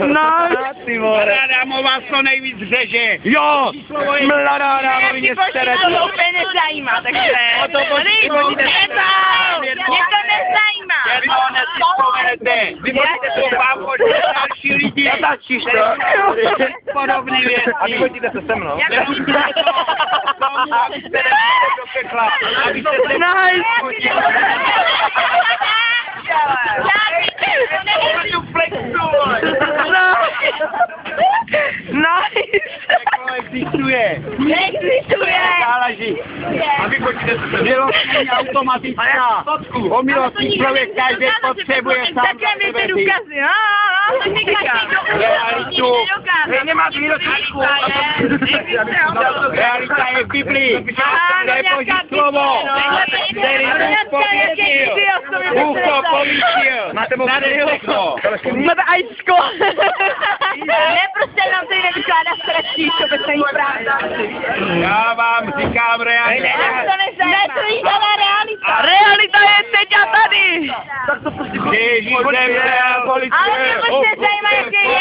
No, ty vole. Mladá vás to nejvíc řeže. Jo, mladá dáma mě stere. To úplně nezajímá, takže... Mě to nezajímá. Vy musíte to vám další lidi. Natáčíš to? Podobný věci. A vy chodíte se mnou. Abyste do pekla. Abyste se... Nice. Nice. Peklo existuje. Neexistuje. Záleží. A vy chodíte se milostní automatická. O milostní člověk každý potřebuje sám za sebe ty. Důkazy, Realitu. Vy nemáte milostníčku. Realita je v Biblii. To je Boží slovo. Který Bůh to povýšil. Máte to. Máte ajsko. Ne, prostě nám tady nevykládá strašný, to by se jí pravda. Já vám říkám realitu. Ne, to jí dala realita. Realita je teď a tady. Tak to prostě Ježíš zemřel, policie. Ale mě moc nezajímá, jaký je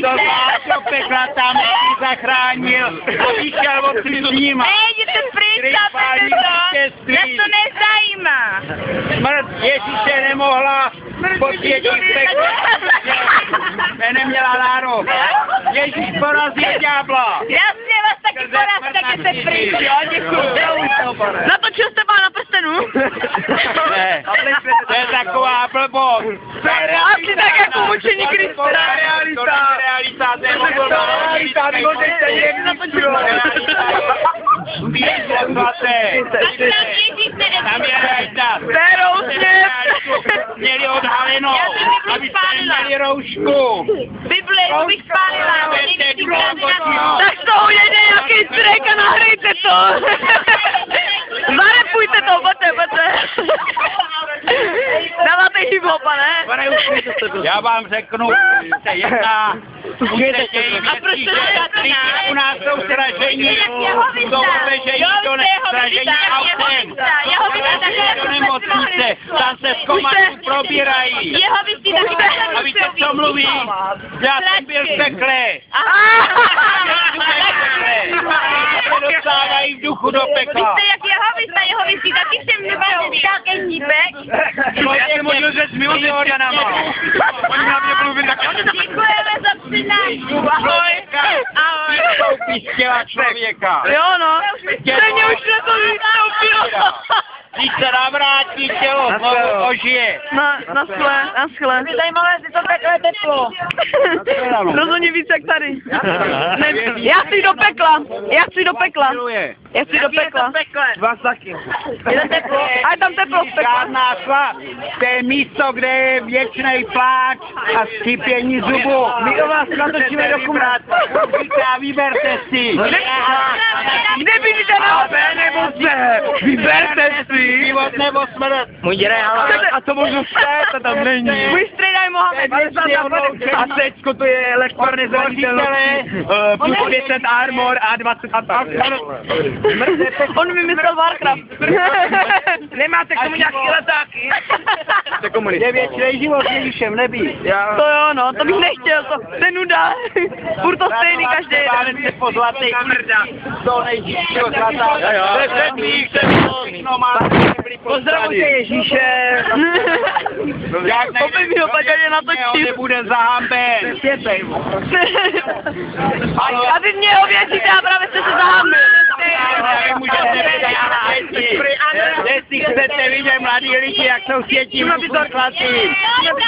To do pekla tam zachránil a vyšel od s ním. Jděte pryč, mě to nezajímá. Smrt Ježíše nemohla posvětit pekle. Neměla nárok. Ježíš porazil ďábla. Jasně vás taky poraz, tak jděte pryč, jo, děkuji. Natočil jste Pána prstenů? Ne, to je taková blbost. Asi tak jako mučení Krista. Realita, to je realita, tam je realita. Měli odhalenou, abyste měli roušku. Bibli, to bych spálila. Tak z toho jede nějaký trek a nahrajte to. Zarepujte to, pojďte. Dáváte hip-hopa, ne? Já vám řeknu, se jedná A proč to nedáte u nás jsou sražení, jsou ubežení do sražení autem. Do nemocnice, tam se v komatu probírají. Jeho vystý taky A víte, co mluví? Já jsem byl v pekle. Se dostávají v duchu do pekla. Víte, jak jeho vystý taky jsem nebyl nějaký típek. Já jsem hodil řeč mimo s Jordanama. Oni na mě mluvili taky. Děkujeme za přednášku. Ahoj. Ahoj. Vystoupí z těla člověka. Jo no, stejně už na to vystoupilo. Když se navrátí tělo, znovu ožije. Na schle. Mě zajímalo, jestli to takové teplo. Rozhodně víc jak tady. Já chci do pekla. Já chci do pekla. Vás taky. Je teplo. A je tam teplo v pekle. Žádná sva. To je místo, kde je věčnej pláč a skypění zubu. My o vás natočíme dokument. Říká, vyberte si. Kde vidíte na B nebo C? Vyberte si. Život nebo smrt. Můj dědej, a to možno to tam není. Můj strejdaj Mohamed. A Cčko to je lektor nezranitelný. Plus 500 armor a 20 atak. On vymyslel Warcraft. Nemáte k tomu nějaký letáky? Je věčnej život, Ježíšem v nebi. To jo, no, to bych nechtěl, to je nuda. Furt to stejný každý den. Se pozlatej krda. To nejčistšího zlatá. Pozdravujte Ježíše. Opět mi ho paťaně natočit. Nebude zahamben. A ty mě ověříte a právě jste se zahambil. Jestli chcete vidět mladí lidi, jak jsou světí vyslatí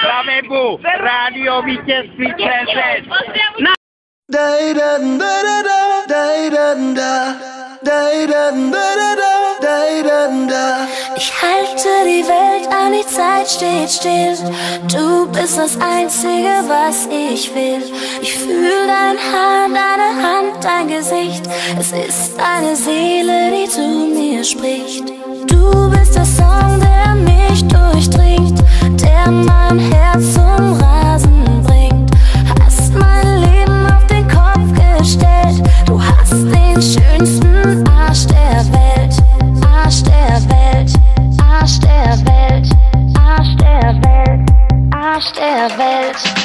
na webu radiovítězství.cz. Ich halte die Welt an, die Zeit steht still. Du bist das Einzige, was ich will. Ich fühl dein Haar, deine Hand, dein Gesicht. Es ist deine Seele, die zu mir spricht. Du bist der Song, der mich durchdringt, der mein Herz zum Rasen bringt. Hast mein Leben auf den Kopf gestellt. Du hast den schönsten Arsch der Welt. Arsch der Welt, Arsch der Welt. der Welt.